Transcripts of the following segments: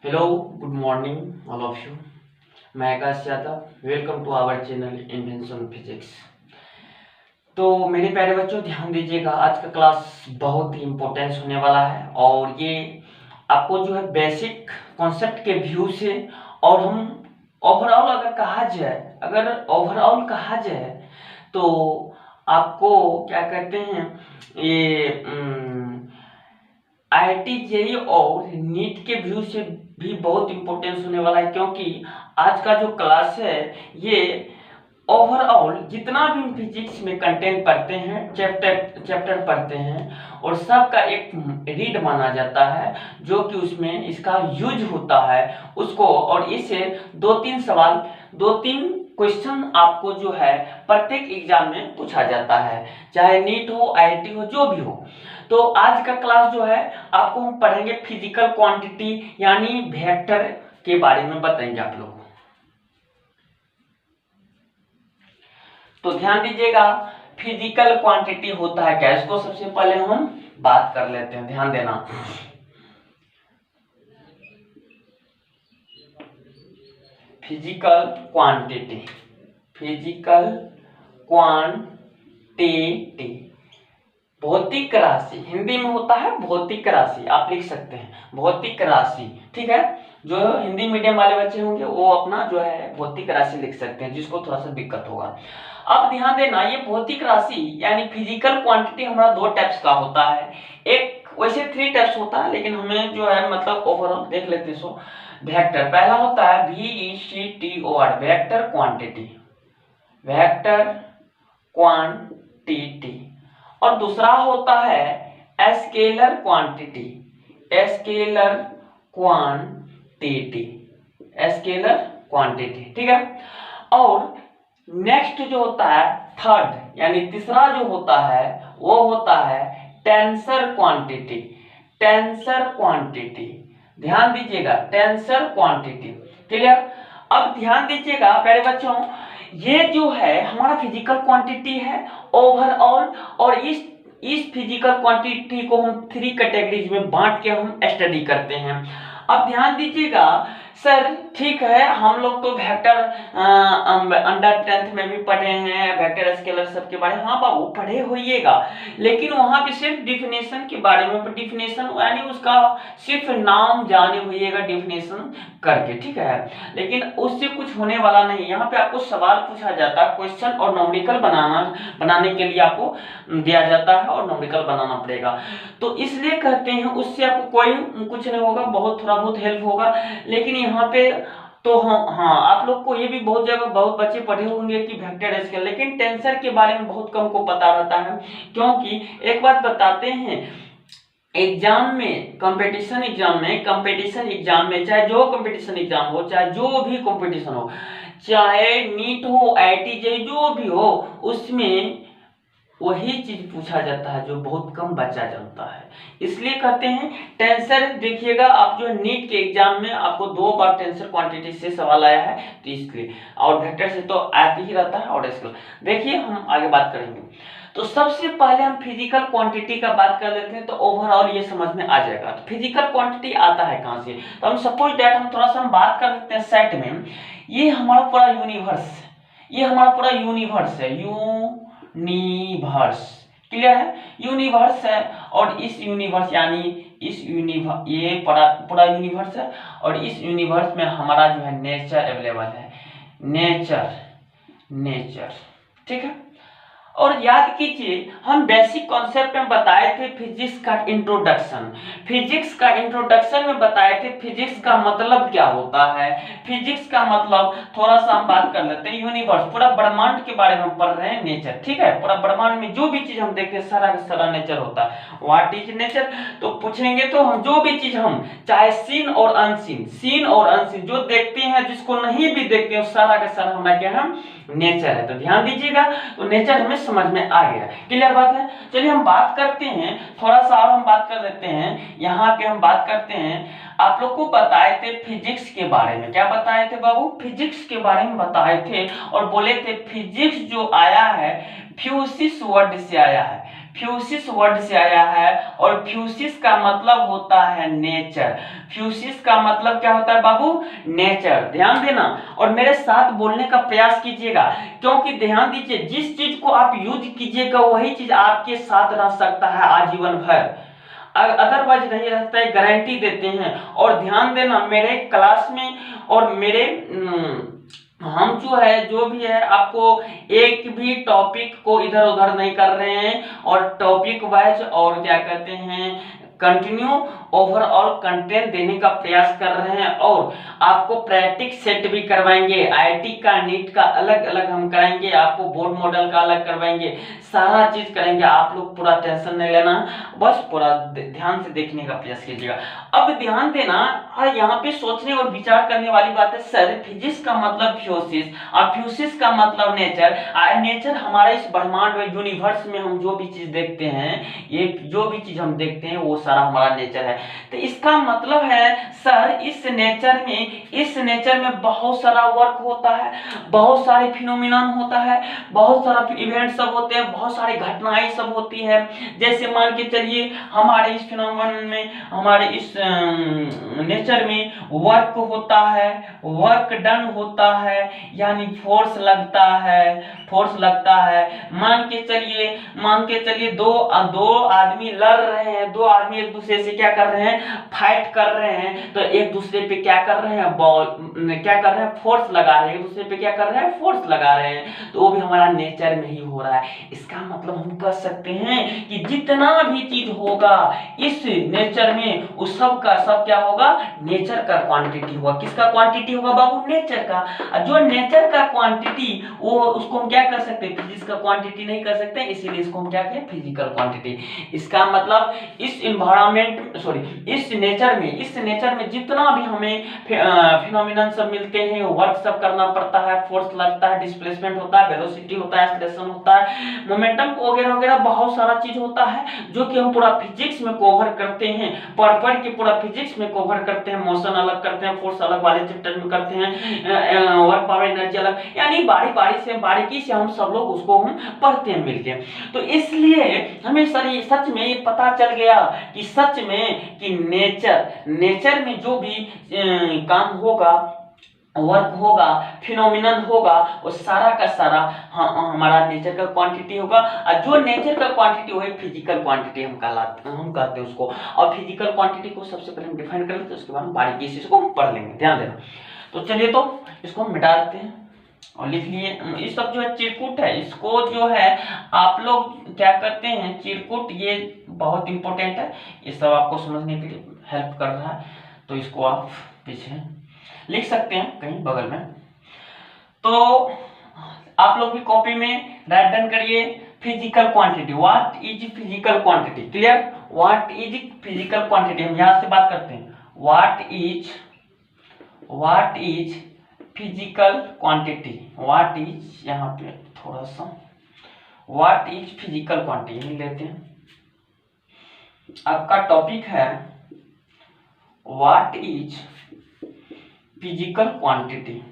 Hello, good morning, all of you. मैं Akash Yadav, welcome to our channel invention physics. तो मेरे प्यारे बच्चों ध्यान दीजिएगा, आज का क्लास बहुत ही इम्पोर्टेंस होने वाला है और ये आपको जो है बेसिक कॉन्सेप्ट के व्यू से और हम ओवरऑल अगर कहा जाए तो आपको क्या कहते हैं ये IIT जेईई और नीट के व्यू से भी बहुत इंपॉर्टेंस होने वाला है, क्योंकि आज का जो क्लास है ये ओवरऑल जितना भी फिजिक्स में कंटेंट पढ़ते हैं, चैप्टर पढ़ते हैं और सबका एक रीड माना जाता है जो कि उसमें इसका यूज होता है उसको, और इससे दो तीन क्वेश्चन आपको जो है प्रत्येक एग्जाम में पूछा जाता है, चाहे नीट हो IIT हो जो भी हो। तो आज का क्लास जो है आपको हम पढ़ेंगे फिजिकल क्वांटिटी यानी वेक्टर के बारे में बताएंगे आप लोग को। तो ध्यान दीजिएगा, फिजिकल क्वांटिटी होता है क्या, इसको सबसे पहले हम बात कर लेते हैं। ध्यान देना, फिजिकल क्वांटिटी भौतिक राशि, हिंदी में होता है भौतिक राशि, आप लिख सकते हैं भौतिक राशि, ठीक है। जो हिंदी मीडियम वाले बच्चे होंगे वो अपना जो है भौतिक राशि लिख सकते हैं, जिसको थोड़ा सा दिक्कत होगा। अब ध्यान देना, ये भौतिक राशि यानी फिजिकल क्वांटिटी हमारा दो टाइप्स का होता है। एक वैसे 3 टाइप्स होता है, लेकिन हमें जो है मतलब ओवरऑल देख लेते हैं। सो वेक्टर पहला होता है VECTOR, वेक्टर क्वांटिटी, और दूसरा होता है स्केलर क्वांटिटी, ठीक है। और नेक्स्ट जो होता है थर्ड यानी तीसरा जो होता है वो होता है टेंसर क्वांटिटी। ध्यान दीजिएगा, टेंसर क्वांटिटी, क्लियर। अब ध्यान दीजिएगा प्यारे बच्चों, ये जो है हमारा फिजिकल क्वांटिटी है ओवरऑल, और इस फिजिकल क्वांटिटी को हम 3 कैटेगरीज में बांट के हम स्टडी करते हैं। अब ध्यान दीजिएगा सर, ठीक है हम लोग तो वेक्टर अंडर 10th में भी पढ़े हैं, वेक्टर स्केलर सब के बारे में, हाँ बाबू पढ़े होइएगा, लेकिन वहां पे सिर्फ डिफिनेशन के बारे में, डिफिनेशन यानी उसका सिर्फ नाम जाने होइएगा डिफिनेशन करके, ठीक है। लेकिन उससे कुछ होने वाला नहीं, यहाँ पे आपको सवाल पूछा जाता है, क्वेश्चन और न्यूमेरिकल बनाने के लिए आपको दिया जाता है और न्यूमेरिकल बनाना पड़ेगा। तो इसलिए कहते हैं उससे आपको कोई कुछ नहीं होगा, बहुत थोड़ा बहुत हेल्प होगा। लेकिन यहाँ पे तो हाँ आप लोग को ये भी बहुत जगह बहुत बच्चे पढ़े होंगे कि वेक्टर स्केल, लेकिन टेंसर के बारे में बहुत कम को पता रहता है। क्योंकि एक बात बताते हैं, एग्जाम में कंपटीशन एग्जाम में चाहे जो कंपटीशन एग्जाम हो, चाहे जो भी कंपटीशन हो, चाहे नीट हो IIT जेईई जो भी हो, उसमें वही चीज पूछा जाता है जो बहुत कम बच्चा जानता है। इसलिए कहते हैं टेंसर, देखिएगा आप जो नीट के एग्जाम में आपको 2 बार टेंसर क्वांटिटी से सवाल आया है, तो इसलिए, और वेक्टर से तो आते ही रहता है। और स्केलर देखिए हम आगे बात करेंगे। तो सबसे पहले हम फिजिकल क्वांटिटी का बात कर लेते हैं, तो ओवरऑल ये समझ में आ जाएगा। तो फिजिकल क्वांटिटी आता है कहां से, तो हम सपोज दैट हम थोड़ा सा हम बात कर लेते हैं सेट में। ये हमारा पूरा यूनिवर्स है, यूनिवर्स, क्लियर है, यूनिवर्स है। और इस यूनिवर्स यानी ये पूरा यूनिवर्स है, और इस यूनिवर्स में हमारा जो है नेचर अवेलेबल है, नेचर, ठीक है। और याद कीजिए हम बेसिक कॉन्सेप्ट में बताए थे फिजिक्स का इंट्रोडक्शन में बताए थे फिजिक्स का मतलब क्या होता है। फिजिक्स का मतलब थोड़ा सा हम बात कर लेते हैं, यूनिवर्स पूरा ब्रह्मांड के बारे में पढ़ रहे हैं, नेचर, ठीक है। पूरा ब्रह्मांड में जो भी चीज हम देखते हैं सारा का सारा नेचर होता है। व्हाट इज नेचर, तो पूछेंगे तो हम जो भी चीज हम चाहे सीन और अनसीन जो देखते हैं, जिसको नहीं भी देखते हैं, सारा का सारा हमारा क्या है, नेचर है। तो ध्यान दीजिएगा, तो नेचर हमें समझ में आ गया, क्लियर बात है। चलिए हम बात करते हैं, थोड़ा सा और हम बात कर लेते हैं। यहाँ पे हम बात करते हैं, आप लोग को बताए थे फिजिक्स के बारे में, क्या बताए थे बाबू, फिजिक्स के बारे में बताए थे, और बोले थे फिजिक्स जो आया है फ्यूसिस वर्ड से आया है। फ्यूसिस वर्ड से आया है और फ्यूसिस का मतलब होता है नेचर। फ्यूसिस का मतलब क्या होता है बाबू? नेचर। ध्यान देना और मेरे साथ बोलने का प्रयास कीजिएगा, क्योंकि ध्यान दीजिए जिस चीज को आप यूज कीजिएगा वही चीज आपके साथ रह सकता है आजीवन भर, अदरवाइज नहीं रहता है, गारंटी देते हैं। और ध्यान देना मेरे क्लास में और मेरे हम जो है जो भी है आपको एक भी टॉपिक को इधर उधर नहीं कर रहे हैं और टॉपिक वाइज और क्या कहते हैं कंटिन्यू ओवरऑल कंटेंट देने का प्रयास कर रहे हैं। और आपको प्रैक्टिस सेट भी करवाएंगे, आईटी का नीट का अलग अलग हम कराएंगे, आपको बोर्ड मॉडल का अलग करवाएंगे, सारा चीज करेंगे। आप लोग पूरा टेंशन नहीं लेना, बस पूरा ध्यान से देखने का प्रयास कीजिएगा। अब ध्यान देना, यहाँ पे सोचने और विचार करने वाली बात है, सर फिजिक्स का मतलब फ्यूसिस और फ्यूसिस का मतलब नेचर। नेचर हमारा इस ब्रह्मांड में यूनिवर्स में हम जो भी चीज देखते हैं, ये जो भी चीज हम देखते हैं वो सारा हमारा नेचर है। तो इसका मतलब है सर इस नेचर में बहुत सारा वर्क होता है, बहुत सारे फिनोमिनन होता है, बहुत सारा इवेंट सब होते हैं, बहुत सारी घटनाएं सब होती है। जैसे मान के चलिए हमारे इस फिनोमिनन में, हमारे इस नेचर में वर्क होता है, वर्क डन होता है, यानी फोर्स लगता है। मान के चलिए दो आदमी लड़ रहे हैं, दो आदमी एक दूसरे से क्या कर रहे हैं, फाइट कर रहे हैं, तो एक दूसरे पे क्या कर रहे हैं, फोर्स लगा रहे हैं, एक दूसरे पे क्या कर रहे हैं, फोर्स लगा रहे हैं। तो वो भी हमारा नेचर में ही हो रहा है। इसका मतलब हम कह सकते हैं कि जितना भी चीज होगा इस नेचर में उस सब का सब क्या होगा, नेचर का क्वांटिटी होगा। किसका क्वांटिटी होगा बाबू? नेचर का। जो नेचर का क्वांटिटी वो उसको हम क्या कर सकते हैं, फिजिक्स का क्वांटिटी नहीं कर सकते, इसीलिए इसको हम क्या कहें, फिजिकल क्वांटिटी। इसका मतलब इस नेचर में जितना भी हमें फिनोमिनन सब मिलते हैं, वर्क सब करना पड़ता है, फोर्स लगता है, डिस्प्लेसमेंट होता है, वेलोसिटी होता है, एक्सेलरेशन होता है, मोमेंटम वगैरह वगैरह बहुत सारा चीज होता है जो कि हम पूरा फिजिक्स में कवर करते हैं, पढ़ के पूरा फिजिक्स में कवर करते हैं। मोशन अलग करते हैं, फोर्स अलग वाले चैप्टर में करते हैं, वर्क पावर एनर्जी अलग, यानी बारीकी से हम सब लोग उसको हम पढ़ते हैं मिलके। तो इसलिए हमें सच में ये पता चल गया कि सच में कि नेचर में जो भी काम होगा, वर्क होगा, फिनोमिनन होगा, वो सारा का सारा हमारा नेचर का क्वांटिटी होगा। और जो नेचर का क्वांटिटी वही फिजिकल क्वांटिटी हम कहते हैं उसको। और फिजिकल क्वांटिटी को सबसे पहले हम डिफाइन कर लेते हैं, उसके बाद हम बारीकी से इसको पढ़ लेंगे, ध्यान देना। तो चलिए तो इसको हम मिटा देते हैं और लिख लिए। ये सब जो है चिरकुट है, इसको जो है आप लोग क्या करते हैं, चिरकुट ये बहुत इंपॉर्टेंट है, ये सब आपको समझने के लिए हेल्प कर रहा है। तो इसको आप पीछे लिख सकते हैं कहीं बगल में। तो आप लोग भी कॉपी में राइट डाउन करिए physical quantity. What is physical quantity? Clear? What is physical quantity? हम यहां से बात करते हैं। What is physical quantity? What is, यहाँ पे थोड़ा सा व्हाट इज फिजिकल क्वांटिटी लेते हैं। आपका टॉपिक है what is physical quantity.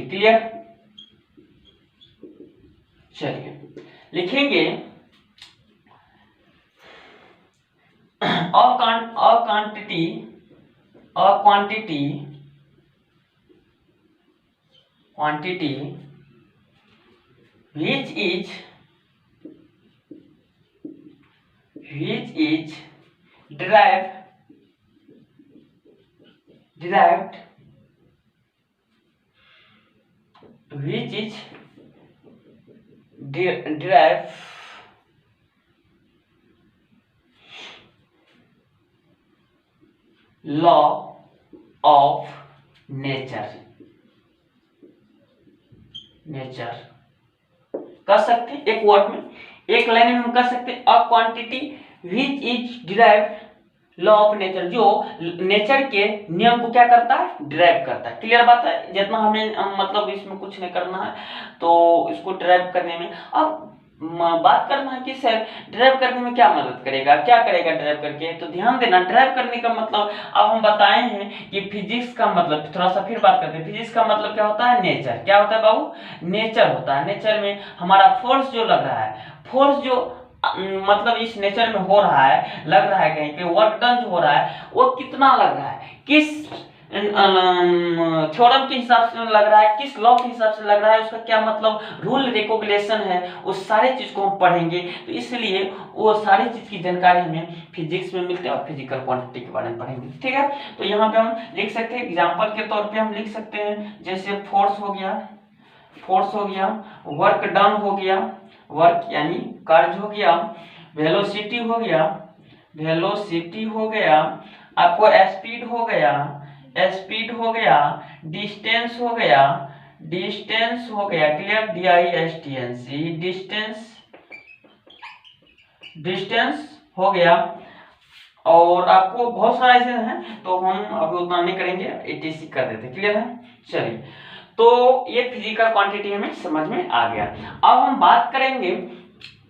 Clear? चलिए लिखेंगे quantity which is derived law of nature कर सकते हैं एक वर्ड में, एक लाइन में हम कर सकते हैं a quantity which is derived law of nature, जो नेचर के नियम को क्या करता है, डिराइव करता है। क्लियर बात है? जितना हमें मतलब इसमें कुछ नहीं करना है, तो इसको डिराइव करने में अब बात करना है कि सर ड्राइव करने में क्या मदद करेगा, क्या करेगा ड्राइव करके। तो ध्यान देना, ड्राइव करने का मतलब अब हम बताए हैं कि फिजिक्स का मतलब, थोड़ा सा फिर बात करते हैं। फिजिक्स का मतलब क्या होता है, नेचर। क्या होता है बाबू, नेचर होता है। नेचर में हमारा फोर्स जो लग रहा है, फोर्स जो मतलब इस नेचर में हो रहा है, लग रहा है कहीं पे, वर्क डन जो हो रहा है वो कितना लग रहा है, किस थ्योरम के हिसाब से लग रहा है, किस लॉ के हिसाब से लग रहा है, उसका क्या मतलब रूल रेगुलेशन है, उस सारे चीज को हम पढ़ेंगे। तो इसलिए वो सारी चीज की जानकारी हमें फिजिक्स में मिलते हैं और फिजिकल क्वांटिटी के बारे में पढ़ेंगे, ठीक है। तो यहाँ पे हम लिख सकते हैं, एग्जाम्पल के तौर पे हम लिख सकते हैं, जैसे फोर्स हो गया, फोर्स हो गया, वर्क डन हो गया, वर्क यानी कार्य हो गया, वेलोसिटी हो गया, वेलोसिटी हो गया, आपको स्पीड हो गया, स्पीड हो गया, डिस्टेंस हो गया, डिस्टेंस हो गया, क्लियर, DISTANCE, डिस्टेंस, डिस्टेंस हो गया। और आपको बहुत सारे ऐसे हैं तो हम अभी उतना नहीं करेंगे, ATC कर देते, क्लियर है। चलिए, तो ये फिजिकल क्वांटिटी हमें समझ में आ गया। अब हम बात करेंगे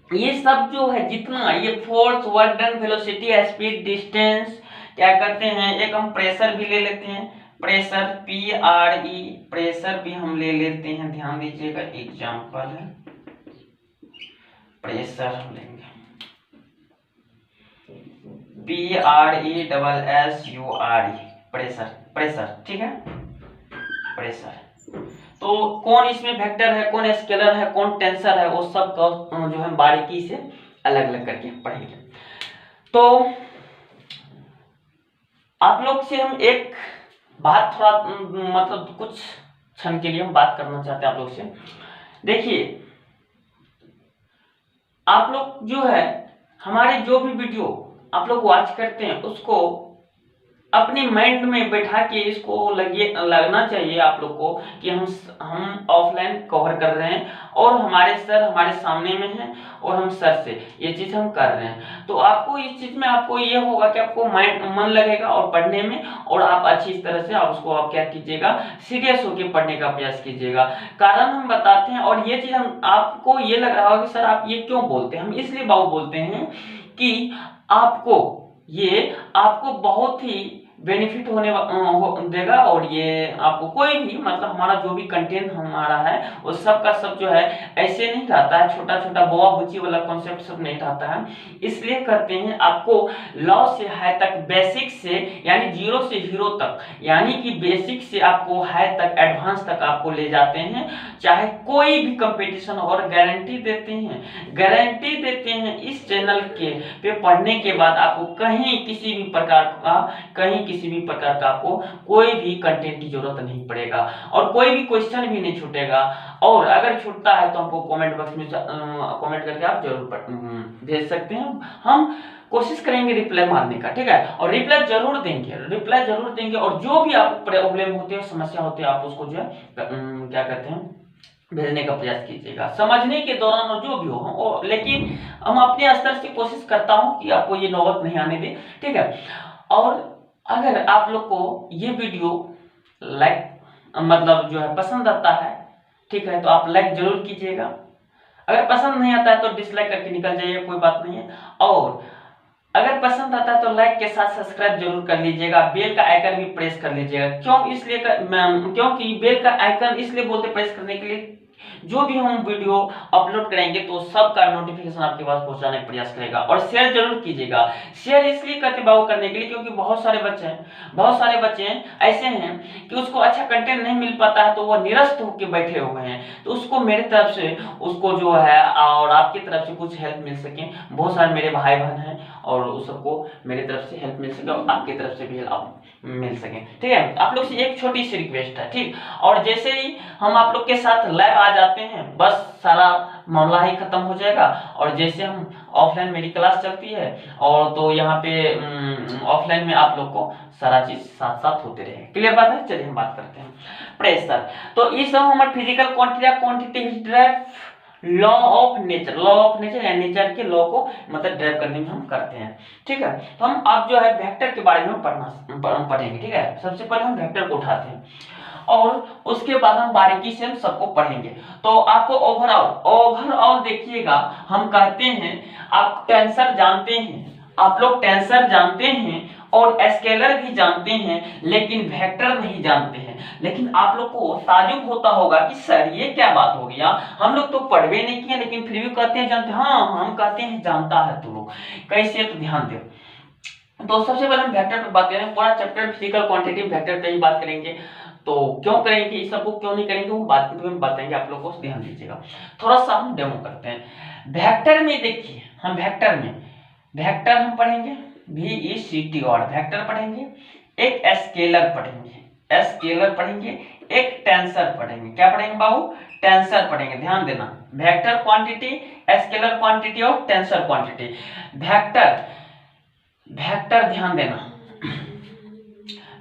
ये सब जो है जितना, ये force, work done, velocity, speed, distance, क्या करते हैं, एक हम प्रेशर भी ले लेते हैं, प्रेशर PRE, प्रेशर भी हम ले लेते हैं, ध्यान दीजिएगा, एग्जांपल है प्रेशर हम लेंगे, PRESSURE, प्रेशर, प्रेशर, ठीक है, प्रेशर। तो कौन इसमें वेक्टर है, कौन स्केलर है, कौन टेंसर है, वो सब का जो है बारीकी से अलग अलग करके पढ़ेंगे। तो आप लोग से हम एक बात थोड़ा मतलब कुछ क्षण के लिए हम बात करना चाहते हैं आप लोग से। देखिए, आप लोग जो है हमारे जो भी वीडियो आप लोग वॉच करते हैं उसको अपने माइंड में बैठा के इसको लगना चाहिए आप लोग को कि हम ऑफलाइन कवर कर रहे हैं और हमारे सर हमारे सामने में हैं और हम सर से ये चीज हम कर रहे हैं। तो आपको इस चीज में आपको ये होगा कि आपको मन लगेगा और पढ़ने में, और आप अच्छी तरह से आप उसको आप क्या कीजिएगा, सीरियस होकर पढ़ने का प्रयास कीजिएगा। कारण हम बताते हैं, और ये चीज हम आपको ये लग रहा होगा कि सर आप ये क्यों बोलते हैं, हम इसलिए बाबू बोलते हैं कि आपको बहुत ही बेनिफिट देगा। और ये आपको कोई भी मतलब हमारा जो भी कंटेंट हमारा है वो सब का सब जो है ऐसे नहीं रहता है, छोटा छोटा बोआ बुच्ची वाला कॉन्सेप्ट सब नहीं रहता है। इसलिए करते हैं आपको लॉ से हाई तक, बेसिक से यानी 0 से हीरो तक, यानी कि बेसिक से आपको हाई तक, एडवांस तक आपको ले जाते हैं, चाहे कोई भी कंपटीशन। और गारंटी देते हैं इस चैनल के पे पढ़ने के बाद आपको कहीं किसी भी प्रकार का आपको कोई भी कंटेंट की जरूरत नहीं पड़ेगा और कोई भी क्वेश्चन भी नहीं छूटेगा। और अगर छूटता है तो हमको कमेंट बॉक्स में कमेंट करके आप जरूर भेज सकते हैं, हम कोशिश करेंगे रिप्लाई मारने का, ठीक है। और रिप्लाई जरूर देंगे और जो भी आप प्रॉब्लम होते हैं, समस्या होती है, आप उसको जो है क्या कहते हैं, भेजने का प्रयास कीजिएगा समझने के दौरान, और जो भी हो। लेकिन हम अपने स्तर से कोशिश करता हूं कि आपको ये नौबत नहीं आने दे, ठीक है। और अगर आप लोग को ये वीडियो मतलब जो है पसंद आता है, ठीक है, तो आप लाइक जरूर कीजिएगा। अगर पसंद नहीं आता है तो डिसलाइक करके निकल जाइए, कोई बात नहीं है। और अगर पसंद आता है तो लाइक के साथ सब्सक्राइब जरूर कर लीजिएगा, बेल का आइकन भी प्रेस कर लीजिएगा। क्योंकि बेल का आइकन इसलिए बोलते प्रेस करने के लिए, जो भी हम वीडियो अपलोड करेंगे तो सबका नोटिफिकेशन आपके पास पहुंचाने का प्रयास करेगा। और शेयर जरूर कीजिएगा। शेयर इसलिए करते बाबू करने के लिए क्योंकि बहुत सारे बच्चे ऐसे हैं कि उसको अच्छा कंटेंट नहीं मिल पाता है, तो वो निरस्त होकर बैठे हुए हैं। तो उसको मेरे तरफ से उसको जो है और आपकी तरफ से कुछ हेल्प मिल सके, बहुत सारे मेरे भाई बहन हैं और उस सबको मेरी तरफ से हेल्प मिल सके और आपकी तरफ से भी हेल्प मिल सके, ठीक है। आप लोग से एक छोटी सी रिक्वेस्ट है, ठीक। और जैसे ही हम आप लोग के साथ लाइव आ जाते हैं, बस सारा मामला ही खत्म हो जाएगा। और जैसे हम ऑफलाइन मेरी क्लास चलती है, और तो यहाँ पे ऑफलाइन में आप लोग को सारा चीज साथ साथ होते रहे, क्लियर बात है। चलिए हम बात करते हैं प्रेशर। तो इस सब हमारे physical quantity law of nature या नेचर के लॉ को मतलब ड्राइव करने में हम करते हैं, ठीक है। तो हम अब जो है वेक्टर के बारे में पढ़ेंगे, ठीक है। सबसे पहले हम वेक्टर को उठाते हैं और उसके बाद हम बारीकी से हम सबको पढ़ेंगे। तो आपको ओवरऑल देखिएगा, हम कहते हैं आप टेंसर जानते हैं, आप लोग टेंसर जानते हैं और स्केलर भी जानते हैं, लेकिन वेक्टर नहीं जानते हैं। लेकिन आप लोग को ताज्जुब होता होगा कि सर ये क्या बात हो गया, हम लोग तो पढ़वे नहीं किए लेकिन फिर भी कहते हैं जानते। हाँ, हम कहते हैं जानता है तू लोग, कैसे, तो ध्यान दो। तो सबसे पहले हम वेक्टर पे बात करेंगे, पूरा चैप्टर फिजिकल क्वांटिटी वेक्टर पे ही बात करेंगे। तो क्यों करेंगे इस सबको, क्यों नहीं करेंगे, वो बात में बताएंगे, आप लोगों को ध्यान दीजिएगा। थोड़ा सा हम डेमो करते हैं। वेक्टर में देखिए, हम वेक्टर हम पढ़ेंगे, VECT और वेक्टर पढ़ेंगे, एक स्केलर पढ़ेंगे, एक टेंसर पढ़ेंगे। क्या पढ़ेंगे बाबू, टेंसर पढ़ेंगे। ध्यान देना, वेक्टर क्वांटिटी, स्केलर क्वांटिटी और टेंसर क्वांटिटी। वेक्टर ध्यान देना,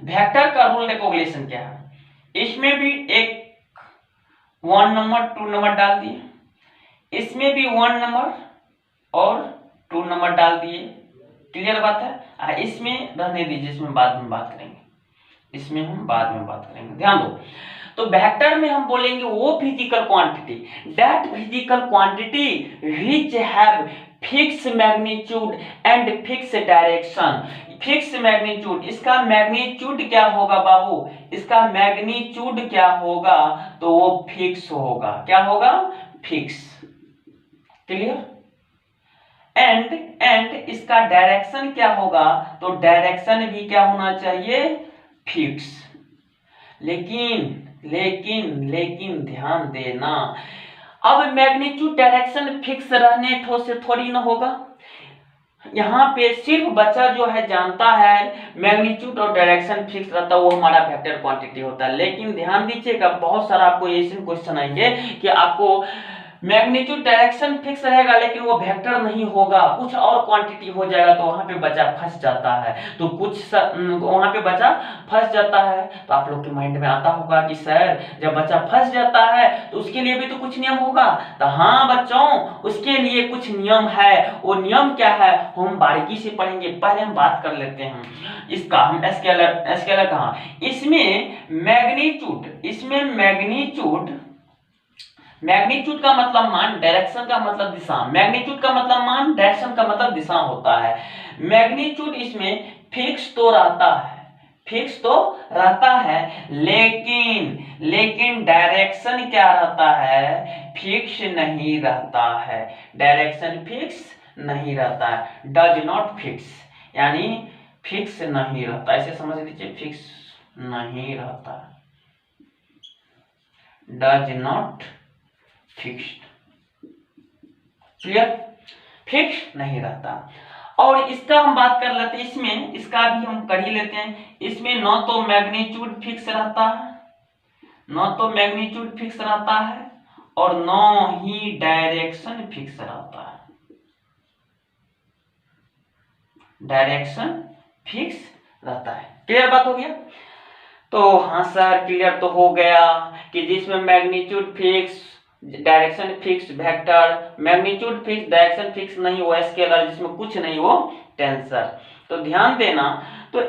वेक्टर का रूल रेगुलेशन क्या है, इसमें भी एक 1 नंबर 2 नंबर डाल दिए, इसमें भी 1 नंबर और 2 नंबर डाल दिए। क्लियर बात है। इसमें रहने दीजिए, इसमें बाद में बात करेंगे, ध्यान दो। तो वेक्टर में हम बोलेंगे वो physical quantity, that physical quantity which have fix magnitude and fix direction. Fix magnitude, इसका मैग्नीट्यूड क्या होगा बाबू, इसका मैग्नीट्यूड क्या होगा, तो वो फिक्स होगा। क्या होगा, फिक्स। क्लियर। एंड इसका डायरेक्शन क्या होगा, तो डायरेक्शन भी क्या होना चाहिए, फिक्स। लेकिन ध्यान देना, अब मैग्नीट्यूड डायरेक्शन फिक्स रहने से थोड़ी ना होगा। यहाँ पे सिर्फ बच्चा जो है जानता है मैग्नीट्यूड और डायरेक्शन फिक्स रहता है, वो हमारा वेक्टर क्वांटिटी होता है। लेकिन ध्यान दीजिएगा, बहुत सारा आपको ऐसे क्वेश्चन आएंगे कि आपको मैग्नीट्यूड डायरेक्शन फिक्स रहेगा लेकिन वो वेक्टर नहीं होगा, कुछ और क्वांटिटी हो जाएगा, तो वहां पे बच्चा फंस जाता है। तो वहां पे बच्चा फंस जाता है। तो आप लोग के माइंड में आता होगा कि सर जब बच्चा फंस जाता है तो उसके लिए भी तो कुछ नियम होगा। तो हाँ बच्चों, उसके लिए कुछ नियम है। वो नियम क्या है, हम बारीकी से पढ़ेंगे। पहले हम बात कर लेते हैं इसका, हम स्केलर कहाँ, इसमें मैग्नीट्यूड का मतलब मान, डायरेक्शन का मतलब दिशा। मैग्नीट्यूड का मतलब मान, डायरेक्शन का मतलब दिशा होता है। मैग्नीट्यूड इसमें फिक्स तो रहता है, लेकिन डायरेक्शन क्या रहता है, फिक्स नहीं रहता है। डायरेक्शन फिक्स नहीं रहता है, डज नॉट फिक्स, यानी फिक्स नहीं रहता। ऐसे समझ लीजिए, फिक्स नहीं रहता, does not fixed. Clear, fix नहीं रहता। और इसका हम बात कर लेते हैं, इसमें इसका भी हम कर ही लेते हैं। इसमें न तो मैग्नीट्यूड फिक्स रहता है, और न ही डायरेक्शन फिक्स रहता है। डायरेक्शन फिक्स रहता है। क्लियर बात हो गया। तो हाँ सर, क्लियर तो हो गया कि जिसमें magnitude fix, direction fix vector, magnitude fix direction fix नहीं वो स्केलर, जिसमें कुछ नहीं वो टेंसर। तो ध्यान देना। तो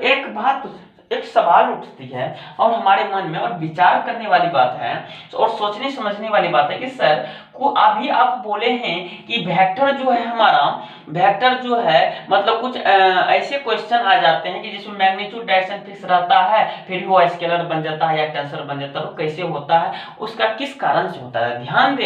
एक सवाल उठती है और हमारे मन में, और विचार करने वाली बात है और सोचने समझने वाली बात है कि सर को अभी आप बोले हैं कि वेक्टर जो है हमारा, वेक्टर जो है मतलब कुछ ऐसे क्वेश्चन आ जाते हैं कि जिसमें मैग्नीट्यूड डायरेक्शन फिक्स रहता है फिर भी वो स्केलर बन जाता है या टेंसर बन जाता है। तो कैसे होता है, उसका किस कारण से होता है, ध्यान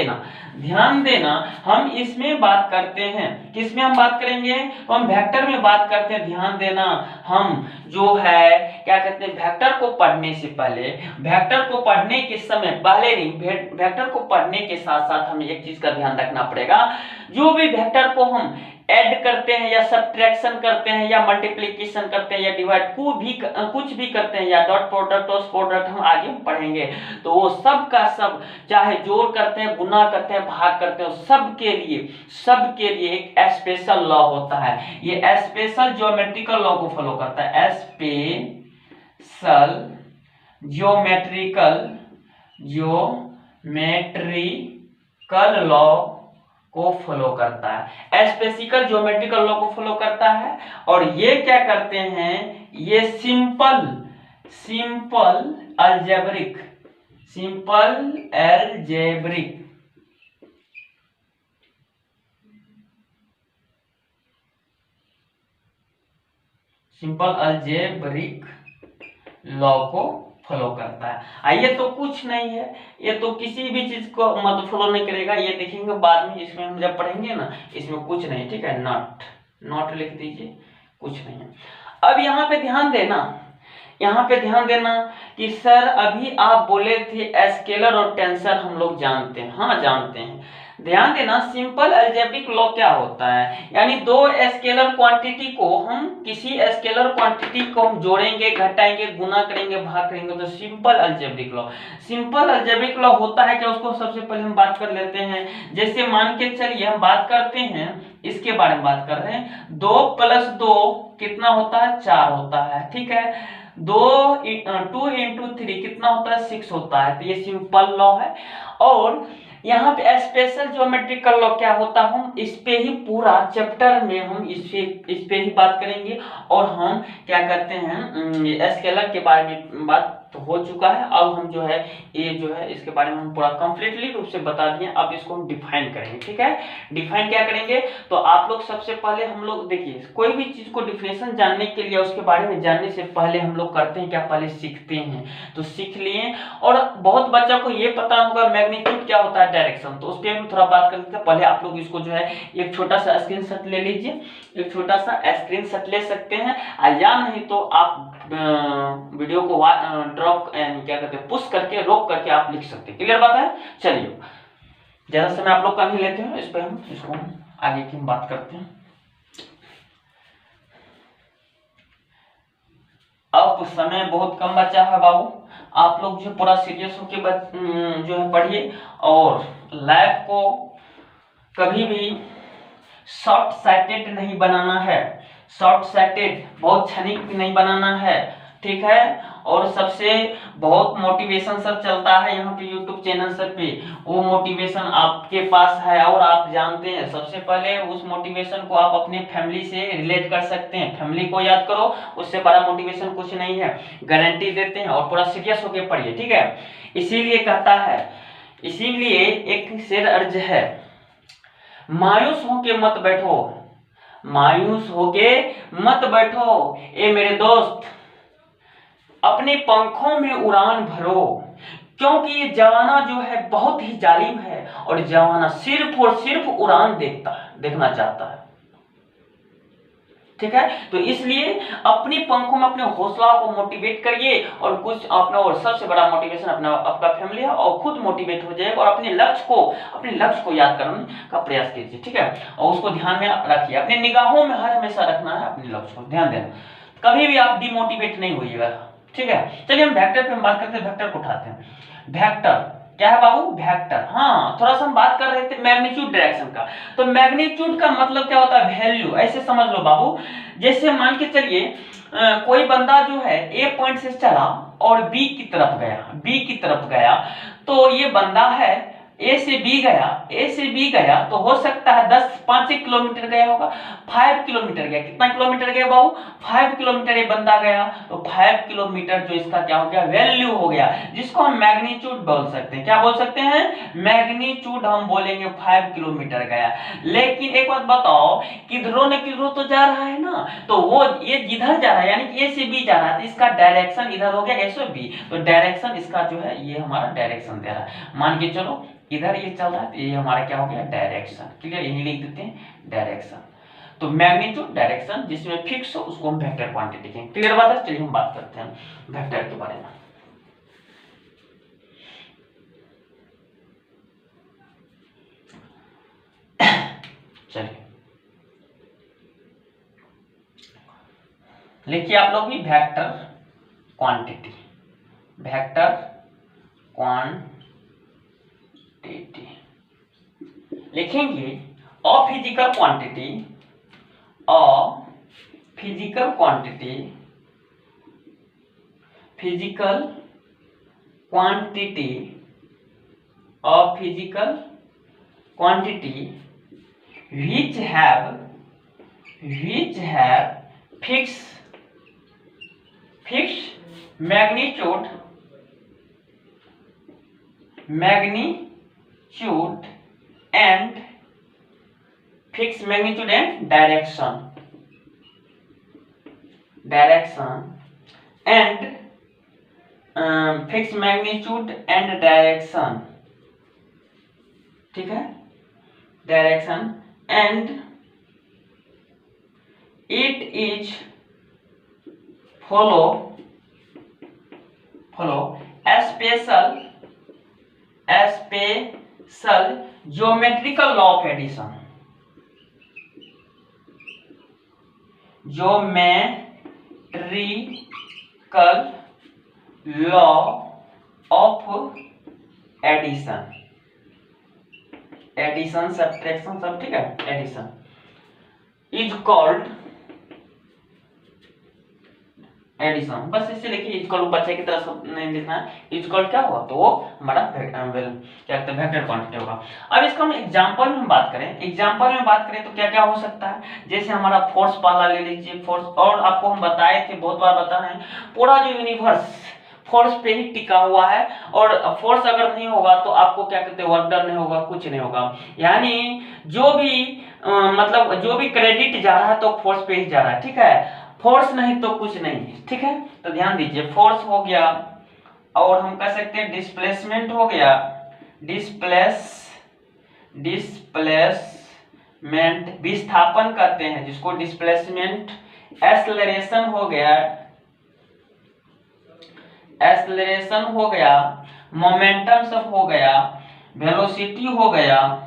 देना। हम इसमें बात करते हैं, किसमें हम बात करेंगे, तो हम वेक्टर में बात करते हैं। ध्यान देना, हम जो है क्या कहते हैं, वेक्टर को पढ़ने से पहले, वेक्टर को पढ़ने के समय पहले नहीं, वेक्टर को पढ़ने के साथ साथ हमें एक चीज का ध्यान रखना पड़ेगा। जो भी वेक्टर को हम ऐड करते हैं या सब्ट्रैक्शन करते हैं या मल्टीप्लिकेशन करते हैं या डिवाइड कुछ भी करते हैं या डॉट प्रोडक्ट क्रॉस प्रोडक्ट, हम आगे पढ़ेंगे। तो वो सब का सब, चाहे जोड़ करते हैं, गुना करते हैं, भाग करते हैं, सबके लिए एक स्पेशल लॉ होता है। ये स्पेशल ज्योमेट्रिकल लॉ को फॉलो करता है। स्पेशल ज्योमेट्रिकल लॉ को फॉलो करता है, स्पेसिकल ज्योमेट्रिकल लॉ को फॉलो करता है। और ये क्या करते हैं, ये सिंपल सिंपल एल्जेब्रिक लॉ को फॉलो करता है। ये तो कुछ नहीं है, ये तो किसी भी चीज को मतलब फॉलो नहीं करेगा, ये देखेंगे बाद में, इसमें हम जब पढ़ेंगे ना, इसमें कुछ नहीं, ठीक है। नॉट लिख दीजिए, कुछ नहीं है। अब यहाँ पे ध्यान देना, कि सर अभी आप बोले थे स्केलर और टेंसर हम लोग जानते हैं। हाँ जानते हैं। ध्यान देना, सिंपल अलजेब्रिक लॉ क्या होता है, यानी दो स्केलर क्वांटिटी को हम किसी स्केलर क्वांटिटी को हम जोड़ेंगे, घटाएंगे, गुना करेंगे, भाग करेंगे, तो सिंपल अलजेब्रिक लॉ होता है। क्या उसको सबसे पहले हम बात कर लेते हैं। जैसे मान के चलिए हम बात करते हैं, इसके बारे में बात कर रहे हैं, 2 + 2 कितना होता है, 4 होता है, ठीक है। 2 × 3 कितना होता है, 6 होता है। तो ये सिंपल लॉ है। और यहाँ पे स्पेशल ज्योमेट्रिकल लॉ क्या होता है, हम इस पे ही पूरा चैप्टर में हम इस पे ही बात करेंगे। और हम क्या करते हैं, स्केलर के बारे में बात तो हो चुका है। अब हम जो है ये जो है इसके बारे में हम पूरा कंप्लीटली रूप से बता दिए। अब इसको हम डिफाइन करेंगे, ठीक है। डिफाइन क्या करेंगे, तो आप लोग सबसे पहले हम लोग देखिए, कोई भी चीज को डिफिनेशन जानने के लिए, उसके बारे में जानने से पहले हम लोग करते हैं क्या, पहले सीखते हैं। तो सीख लिए, और बहुत बच्चा को ये पता होगा मैग्नीट्यूड क्या होता है, डायरेक्शन, तो उस पर हम थोड़ा बात कर लेते हैं। पहले आप लोग इसको जो है एक छोटा सा स्क्रीनशॉट ले लीजिए, एक छोटा सा स्क्रीनशॉट ले सकते हैं, या नहीं तो आप वीडियो को ड्रॉप क्या कहते हैं, पुश करके, रोक करके आप लिख सकते हैं। क्लियर बात है। चलिए, ज्यादा समय आप लोग का नहीं लेते हैं, इस पर हम इसको आगे की बात करते हैं। अब समय बहुत कम बचा है बाबू, आप लोग जो पूरा सीरियस होके जो है पढ़िए, और लाइफ को कभी भी शॉर्ट साइटेड नहीं बनाना है, शॉर्ट साइटेड बहुत क्षणिक नहीं बनाना है, ठीक है। और सबसे बहुत मोटिवेशन सर चलता है यहाँ पे यूट्यूब चैनल सर पे, वो मोटिवेशन आपके पास है और आप जानते हैं। सबसे पहले उस मोटिवेशन को आप अपने फैमिली से रिलेट कर सकते हैं, फैमिली को याद करो, उससे बड़ा मोटिवेशन कुछ नहीं है, गारंटी देते हैं। और पूरा सीरियस होके पढ़िए, ठीक है। इसीलिए कहता है, इसीलिए एक शेर अर्ज है, मायूस होके मत बैठो, मायूस होके मत बैठो ए मेरे दोस्त, अपने पंखों में उड़ान भरो, क्योंकि ये जमाना जो है बहुत ही जालिम है, और जमाना सिर्फ और सिर्फ उड़ान देखना चाहता है, ठीक है। तो इसलिए अपनी पंखों में अपने हौसला को मोटिवेट करिए, और कुछ अपना, और सबसे बड़ा मोटिवेशन अपना आपका फैमिली है, और खुद मोटिवेट हो जाएगा, और अपने लक्ष्य को याद करने का प्रयास कीजिए, ठीक है। और उसको ध्यान में रखिए, अपने निगाहों में हर हमेशा रखना है, अपने लक्ष्य को ध्यान देना, कभी भी आप डिमोटिवेट नहीं होइएगा, ठीक है। चलिए हम वेक्टर पे हम बात करते हैं, वेक्टर को उठाते हैं। वेक्टर क्या है बाबू, वेक्टर। हाँ, थोड़ा सा हम बात कर रहे थे मैग्नीट्यूड डायरेक्शन का, तो मैग्नीट्यूड का मतलब क्या होता है, वैल्यू, ऐसे समझ लो बाबू। जैसे मान के चलिए कोई बंदा जो है ए पॉइंट से चला और बी की तरफ गया, तो ये बंदा है ए से बी गया, तो हो सकता है 5 किलोमीटर गया होगा, 5 किलोमीटर गया। कितना किलोमीटर गया बाबू, 5 किलोमीटर ये बंदा गया, तो 5 किलोमीटर जो इसका क्या हो गया, वैल्यू हो गया, जिसको हम मैग्नीट्यूड बोल सकते हैं। क्या बोल सकते हैं, मैग्नीट्यूड हम बोलेंगे, 5 किलोमीटर गया। लेकिन एक बात बताओ, किधरों न किधरों तो जा रहा है ना, तो वो ये जिधर जा रहा है, यानी कि ए से बी जा रहा है, तो इसका डायरेक्शन इधर हो गया, ए से बी, तो डायरेक्शन इसका जो है ये हमारा डायरेक्शन दे रहा है। मान के चलो इधर ये चल रहा है, तो ये हमारा क्या हो गया, डायरेक्शन। क्लियर, यही लिख देते हैं डायरेक्शन। तो मैग्नीट्यूड डायरेक्शन जिसमें फिक्स हो उसको हम वेक्टर क्वांटिटी कहेंगे। क्लियर बात है। चलिए हम बात करते हैं वेक्टर के बारे में। चलिए लिखिए आप लोग भी, वेक्टर क्वांटिटी, वेक्टर क्वांटिटी लिखेंगे। A physical quantity, a physical quantity, physical quantity, a physical quantity which have fixed magnitude magnitude and fix magnitude and direction and fix magnitude and direction, ठीक है, direction and it is follow special geometrical law of addition, geometrical law of addition subtraction सब, ठीक है, addition is called addition. बस इसे लिखिए, equal बच्चे की तरह सब नहीं लिखना है, इक्वल क्या होगा तो वो हमारा क्या कहते हैं वेक्टर क्वांटिटी होगा। अब इसको हम एग्जांपल में बात करें, तो क्या क्या हो सकता है, जैसे हमारा फोर्स वाला ले लीजिए, फोर्स, और आपको हम बताए थे, बहुत बार बताए हैं, पूरा जो यूनिवर्स फोर्स पे ही टिका हुआ है, और फोर्स अगर नहीं होगा तो आपको क्या कहते हैं वर्क डन नहीं होगा, कुछ नहीं होगा, यानी जो भी मतलब जो भी क्रेडिट जा रहा है तो फोर्स पे ही जा रहा है, ठीक है, फोर्स नहीं तो कुछ नहीं है, ठीक है। तो ध्यान दीजिए, फोर्स हो गया, और हम कह सकते हैं डिस्प्लेसमेंट हो गया, डिस्प्लेसमेंट विस्थापन कहते हैं जिसको, डिस्प्लेसमेंट, एक्सेलरेशन हो गया, मोमेंटम सब हो गया, वेलोसिटी हो गया,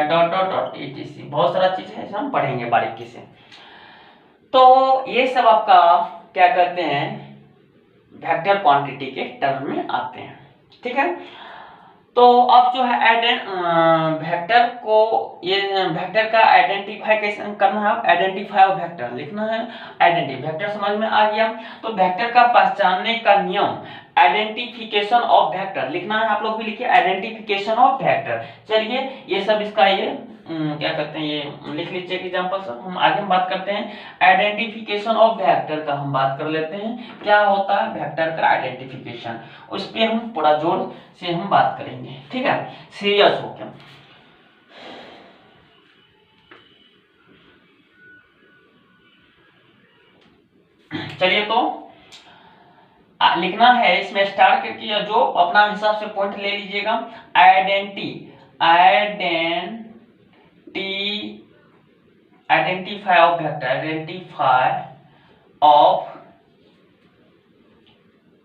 डॉट डॉट डॉट etc, बहुत सारा चीज है हम पढ़ेंगे बारीकी से। तो ये सब आपका क्या कहते हैं वेक्टर क्वांटिटी के टर्म में आते हैं, ठीक है। तो अब जो है वेक्टर को, ये वेक्टर का आइडेंटिफाई कैसे करना है, आइडेंटिफाई ऑफ वेक्टर लिखना है, वेक्टर समझ में आ गया। तो वेक्टर का पहचानने का नियम, आइडेंटिफिकेशन ऑफ वेक्टर लिखना है, आप लोग भी लिखिए, आइडेंटिफिकेशन ऑफ वेक्टर। चलिए ये सब इसका ये क्या कहते हैं, ये लिख लीजिए एग्जांपल सब। हम आगे हम बात करते हैं आइडेंटिफिकेशन ऑफ वेक्टर का, हम बात कर लेते हैं क्या होता है वेक्टर का आइडेंटिफिकेशन, उस पे हम पूरा जोर से हम बात करेंगे, ठीक है, सीरियस होकर। चलिए तो लिखना है, इसमें स्टार्ट करके जो अपना हिसाब से पॉइंट ले लीजिएगा। Identify of vector,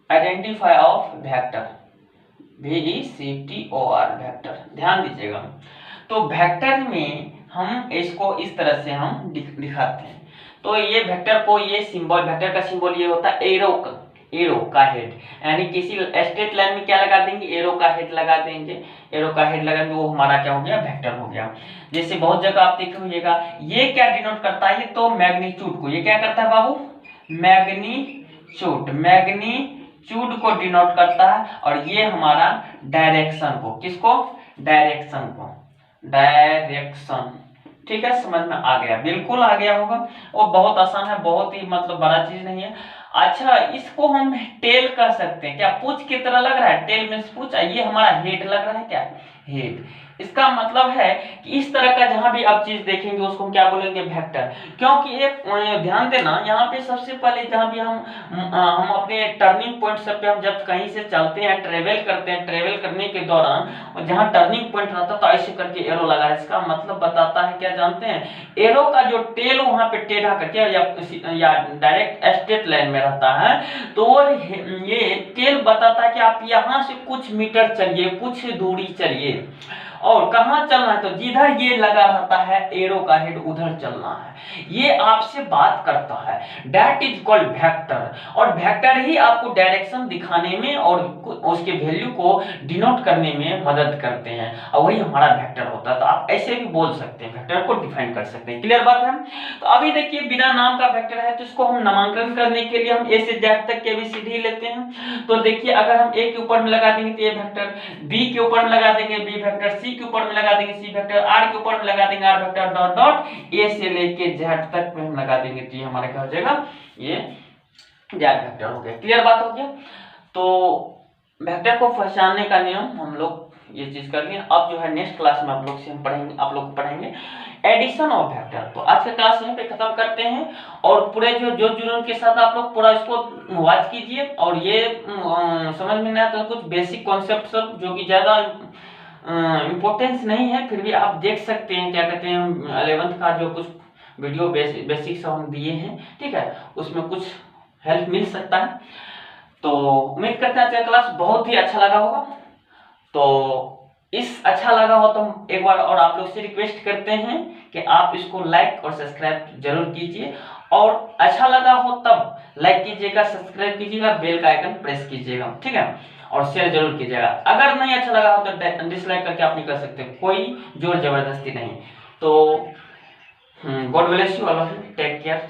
identify of vector, VECTOR vector, ध्यान दीजिएगा। तो वेक्टर में हम इसको इस तरह से हम दिखाते हैं। तो ये वेक्टर को, ये सिंबल, वेक्टर का सिंबल ये होता है एरो का हेड, यानी किसी स्ट्रेट लाइन में क्या लगा देंगे, एरो का हेड लगा देंगे, वो हमारा क्या हो गया वेक्टर हो गया। जैसे बहुत जगह आप देखे होइएगा, ये क्या डिनोट करता है, तो मैग्नीट्यूड को, ये क्या करता है बाबू, मैग्नीट्यूड को डिनोट करता है, और ये हमारा डायरेक्शन को, किसको, डायरेक्शन, ठीक है, समझ में आ गया, बिल्कुल आ गया होगा। वो बहुत आसान है, बहुत ही मतलब बड़ा चीज नहीं है। अच्छा, इसको हम टेल कह सकते हैं, क्या पूछ की तरह लग रहा है, टेल में पूछ, ये हमारा हेड लग रहा है, क्या हेड। इसका मतलब है कि इस तरह का जहां भी आप चीज देखेंगे उसको हम क्या बोलेंगे वेक्टर। क्योंकि एक ध्यान देना, यहाँ पे सबसे पहले जहां भी हम अपने टर्निंग पॉइंट सब पे हम जब कहीं से चलते हैं, ट्रेवल करते हैं, ट्रेवल करने के दौरान जहां टर्निंग पॉइंट रहता है तो ऐसे करके एरो लगा है। इसका मतलब बताता है क्या जानते हैं, एरो का जो टेल वहां पे टेढ़ा करके या डायरेक्ट स्ट्रेट लाइन में रहता है, तो ये टेल बताता है कि आप यहाँ से कुछ मीटर चलिए, कुछ दूरी चलिए, और कहां चलना है, तो जिधर ये लगा रहता है एरो का हेड उधर चलना है, ये आपसे बात करता है, दैट इज कॉल्ड वेक्टर। और वेक्टर ही आपको डायरेक्शन दिखाने में और उसके वैल्यू को डिनोट करने में मदद करते हैं, और वही हमारा वेक्टर होता है। तो आप ऐसे भी बोल सकते हैं, वेक्टर को डिफाइन कर सकते हैं, क्लियर बात है। तो अभी देखिए बिना नाम का वेक्टर है, तो इसको हम नामांकन करने के लिए हम ए से जेड तक के ABCD लेते हैं। तो देखिए अगर हम ए के ऊपर में लगा देंगे तो ए वेक्टर, बी के ऊपर में लगा देंगे बी वेक्टर, सी के ऊपर में लगा देंगे सी वेक्टर, आर के ऊपर में लगा देंगे R vector, dot dot A से लेके जेड तक में हम लगा देंगे, तो ये हमारा क्या हो जाएगा, ये जेड वेक्टर हो गया, क्लियर बात हो गया। तो वेक्टर को पहचानने का नियम हम लोग ये चीज कर लिए। अब जो है नेक्स्ट क्लास में आप लोग से हम पढ़ेंगे, आप लोग पढ़ेंगे एडिशन ऑफ वेक्टर। तो आज का क्लास यहीं पे खत्म करते हैं, और पूरे जो जुनून के साथ आप लोग पूरा इसको वॉच कीजिए। और ये समझ में नहीं आता कुछ बेसिक कॉन्सेप्ट सब जो कि ज्यादा इम्पोर्टेंस नहीं है, फिर भी आप देख सकते हैं, क्या कहते हैं 11th का जो कुछ वीडियो बेसिक सब हम दिए हैं, ठीक है, उसमें कुछ हेल्प मिल सकता है। तो उम्मीद करते हैं आज का क्लास बहुत ही अच्छा लगा होगा। तो इस अच्छा लगा हो तो हम एक बार और आप लोग से रिक्वेस्ट करते हैं कि आप इसको लाइक और सब्सक्राइब जरूर कीजिए, और अच्छा लगा हो तब लाइक कीजिएगा, सब्सक्राइब कीजिएगा, बेल का आइकन प्रेस कीजिएगा, ठीक है, और शेयर जरूर कीजिएगा। अगर नहीं अच्छा लगा हो तो डिसलाइक करके आप नहीं कर सकते, कोई जोर जबरदस्ती नहीं। तो God bless you all of you, take care.